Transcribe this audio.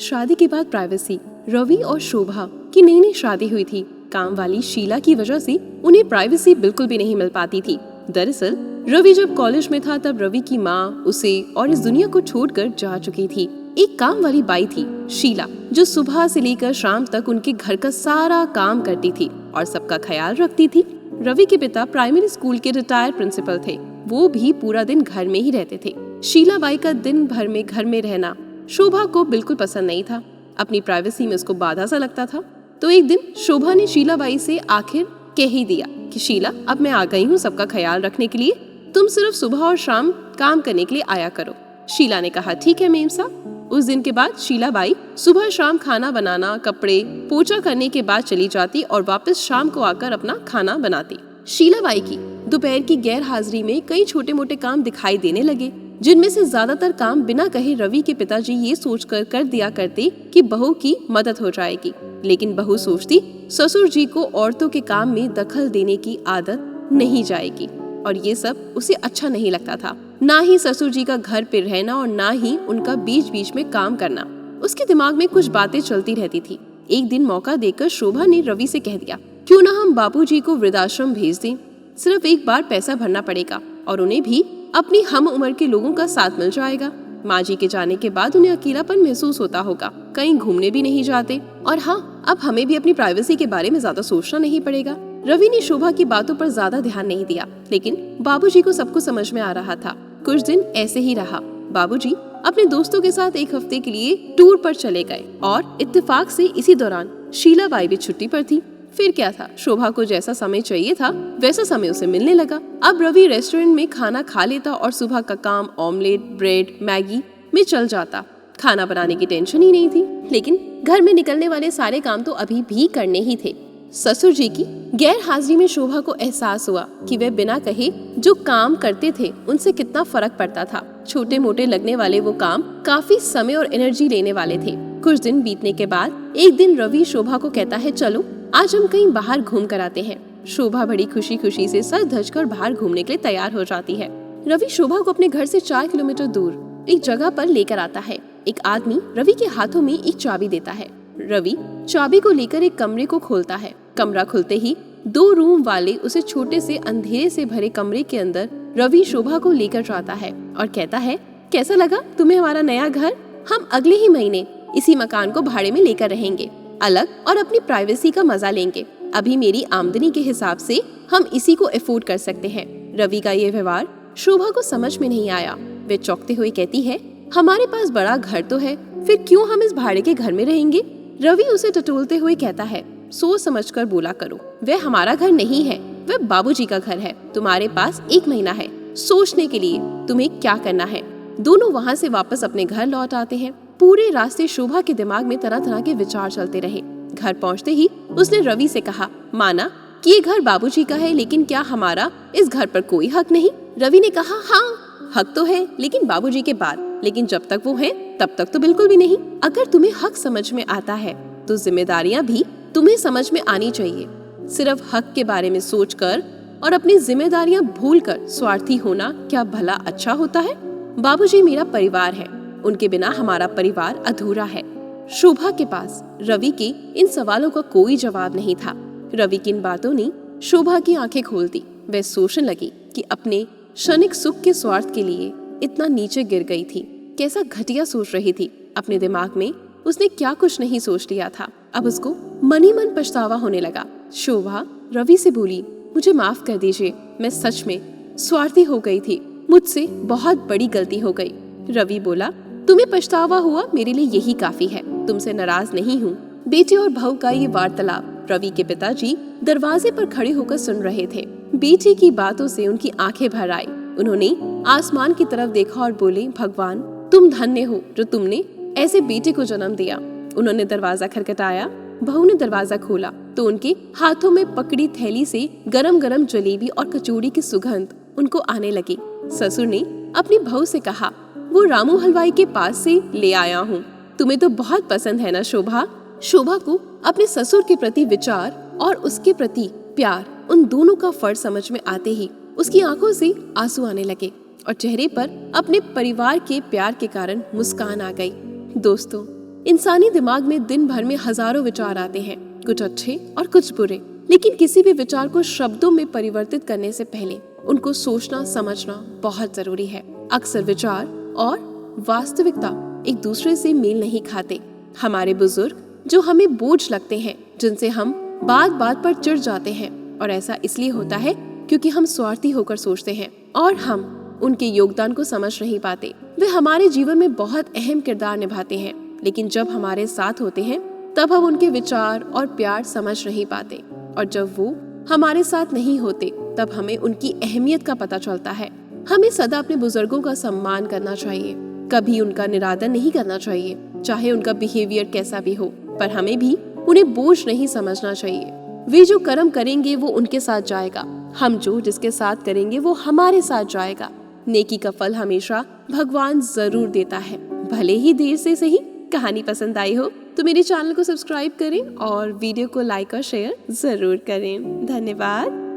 शादी के बाद प्राइवेसी। रवि और शोभा की नई नई शादी हुई थी। काम वाली शीला की वजह से उन्हें प्राइवेसी बिल्कुल भी नहीं मिल पाती थी। दरअसल रवि जब कॉलेज में था तब रवि की माँ उसे और इस दुनिया को छोड़कर जा चुकी थी। एक काम वाली बाई थी शीला, जो सुबह से लेकर शाम तक उनके घर का सारा काम करती थी और सबका ख्याल रखती थी। रवि के पिता प्राइमरी स्कूल के रिटायर्ड प्रिंसिपल थे। वो भी पूरा दिन घर में ही रहते थे। शीला बाई का दिन भर में घर में रहना शोभा को बिल्कुल पसंद नहीं था। अपनी प्राइवेसी में उसको बाधा सा लगता था। तो एक दिन शोभा ने शीला बाई से आखिर कह ही दिया कि शीला, अब मैं आ गई हूँ सबका ख्याल रखने के लिए, तुम सिर्फ सुबह और शाम काम करने के लिए आया करो। शीला ने कहा ठीक है मेम साहब। उस दिन के बाद शीला बाई सुबह शाम खाना बनाना, कपड़े पोछा करने के बाद चली जाती और वापस शाम को आकर अपना खाना बनाती। शीला बाई की दोपहर की गैर हाजिरी में कई छोटे मोटे काम दिखाई देने लगे, जिनमें से ज्यादातर काम बिना कहे रवि के पिताजी ये सोचकर कर दिया करते कि बहू की मदद हो जाएगी। लेकिन बहू सोचती ससुर जी को औरतों के काम में दखल देने की आदत नहीं जाएगी, और ये सब उसे अच्छा नहीं लगता था। ना ही ससुर जी का घर पे रहना और ना ही उनका बीच बीच में काम करना। उसके दिमाग में कुछ बातें चलती रहती थी। एक दिन मौका देकर शोभा ने रवि से कह दिया, क्यों ना हम बाबूजी को वृद्धाश्रम भेज दें। सिर्फ एक बार पैसा भरना पड़ेगा और उन्हें भी अपनी हम उम्र के लोगों का साथ मिल जाएगा। माँ जी के जाने के बाद उन्हें अकेलापन महसूस होता होगा, कहीं घूमने भी नहीं जाते, और हाँ, अब हमें भी अपनी प्राइवेसी के बारे में ज्यादा सोचना नहीं पड़ेगा। रवि ने शोभा की बातों पर ज्यादा ध्यान नहीं दिया, लेकिन बाबूजी को सब कुछ समझ में आ रहा था। कुछ दिन ऐसे ही रहा। बाबूजी अपने दोस्तों के साथ एक हफ्ते के लिए टूर पर चले गए और इत्तेफाक से इसी दौरान शीला बाई भी छुट्टी पर थी। फिर क्या था, शोभा को जैसा समय चाहिए था वैसा समय उसे मिलने लगा। अब रवि रेस्टोरेंट में खाना खा लेता और सुबह का काम ऑमलेट, ब्रेड, मैगी में चल जाता। खाना बनाने की टेंशन ही नहीं थी, लेकिन घर में निकलने वाले सारे काम तो अभी भी करने ही थे। ससुर जी की गैर हाजिरी में शोभा को एहसास हुआ कि वे बिना कहे जो काम करते थे उनसे कितना फर्क पड़ता था। छोटे मोटे लगने वाले वो काम काफी समय और एनर्जी लेने वाले थे। कुछ दिन बीतने के बाद एक दिन रवि शोभा को कहता है, चलो आज हम कहीं बाहर घूम कर आते हैं। शोभा बड़ी खुशी खुशी से सज धज कर बाहर घूमने के लिए तैयार हो जाती है। रवि शोभा को अपने घर से 4 किलोमीटर दूर एक जगह पर लेकर आता है। एक आदमी रवि के हाथों में एक चाबी देता है। रवि चाबी को लेकर एक कमरे को खोलता है। कमरा खुलते ही 2 रूम वाले उसे छोटे से अंधेरे से भरे कमरे के अंदर रवि शोभा को लेकर जाता है और कहता है, कैसा लगा तुम्हें हमारा नया घर? हम अगले ही महीने इसी मकान को भाड़े में लेकर रहेंगे, अलग और अपनी प्राइवेसी का मजा लेंगे। अभी मेरी आमदनी के हिसाब से हम इसी को अफोर्ड कर सकते हैं। रवि का ये व्यवहार शोभा को समझ में नहीं आया। वे चौंकते हुए कहती है, हमारे पास बड़ा घर तो है, फिर क्यों हम इस भाड़े के घर में रहेंगे? रवि उसे टटोलते हुए कहता है, सोच समझकर बोला करो, वह हमारा घर नहीं है, वह बाबूजी का घर है। तुम्हारे पास 1 महीना है सोचने के लिए तुम्हें क्या करना है। दोनों वहाँ से वापस अपने घर लौट आते हैं। पूरे रास्ते शोभा के दिमाग में तरह तरह के विचार चलते रहे। घर पहुँचते ही उसने रवि से कहा, माना कि ये घर बाबूजी का है, लेकिन क्या हमारा इस घर पर कोई हक नहीं? रवि ने कहा, हाँ हक तो है, लेकिन बाबूजी के बाद, लेकिन जब तक वो हैं तब तक तो बिल्कुल भी नहीं। अगर तुम्हें हक समझ में आता है तो जिम्मेदारियां भी तुम्हें समझ में आनी चाहिए। सिर्फ हक के बारे में सोचकर और अपनी जिम्मेदारियां भूलकर स्वार्थी होना क्या भला अच्छा होता है? बाबूजी मेरा परिवार है, उनके बिना हमारा परिवार अधूरा है। शोभा के पास रवि के इन सवालों का कोई जवाब नहीं था। रवि की इन बातों ने शोभा की आंखें खोल दी। वह सोचने लगी कि अपने क्षणिक सुख के स्वार्थ के लिए इतना नीचे गिर गई थी। कैसा घटिया सोच रही थी। अपने दिमाग में उसने क्या कुछ नहीं सोच लिया था। अब उसको मन ही मन पछतावा होने लगा। शोभा रवि से बोली, मुझे माफ कर दीजिए, मैं सच में स्वार्थी हो गई थी, मुझसे बहुत बड़ी गलती हो गई। रवि बोला, तुम्हें पछतावा हुआ, मेरे लिए यही काफी है, तुमसे नाराज नहीं हूँ। बेटे और बहू का ये वार्तालाप रवि के पिताजी दरवाजे पर खड़े होकर सुन रहे थे। बेटी की बातों से उनकी आंखें भर आई। उन्होंने आसमान की तरफ देखा और बोले, भगवान तुम धन्य हो जो तुमने ऐसे बेटे को जन्म दिया। उन्होंने दरवाजा खटखटाया। बहू ने दरवाजा खोला तो उनके हाथों में पकड़ी थैली से गरम गरम जलेबी और कचौड़ी की सुगंध उनको आने लगी। ससुर ने अपनी बहू से कहा, वो रामू हलवाई के पास से ले आया हूँ, तुम्हें तो बहुत पसंद है ना शोभा? शोभा को अपने ससुर के प्रति विचार और उसके प्रति प्यार, उन दोनों का फर्क समझ में आते ही उसकी आंखों से आंसू आने लगे और चेहरे पर अपने परिवार के प्यार के कारण मुस्कान आ गई। दोस्तों, इंसानी दिमाग में दिन भर में हजारों विचार आते हैं, कुछ अच्छे और कुछ बुरे। लेकिन किसी भी विचार को शब्दों में परिवर्तित करने से पहले उनको सोचना समझना बहुत जरूरी है। अक्सर विचार और वास्तविकता एक दूसरे से मेल नहीं खाते। हमारे बुजुर्ग जो हमें बोझ लगते हैं, जिनसे हम बात बात पर चिढ़ जाते हैं, और ऐसा इसलिए होता है क्योंकि हम स्वार्थी होकर सोचते हैं और हम उनके योगदान को समझ नहीं पाते। वे हमारे जीवन में बहुत अहम किरदार निभाते हैं, लेकिन जब हमारे साथ होते हैं तब हम उनके विचार और प्यार समझ नहीं पाते, और जब वो हमारे साथ नहीं होते तब हमें उनकी अहमियत का पता चलता है। हमें सदा अपने बुजुर्गों का सम्मान करना चाहिए, कभी उनका निरादर नहीं करना चाहिए, चाहे उनका बिहेवियर कैसा भी हो। पर हमें भी उन्हें बोझ नहीं समझना चाहिए। वे जो कर्म करेंगे वो उनके साथ जाएगा, हम जो जिसके साथ करेंगे वो हमारे साथ जाएगा। नेकी का फल हमेशा भगवान जरूर देता है, भले ही देर से सही। कहानी पसंद आई हो तो मेरे चैनल को सब्सक्राइब करें और वीडियो को लाइक और शेयर जरूर करें। धन्यवाद।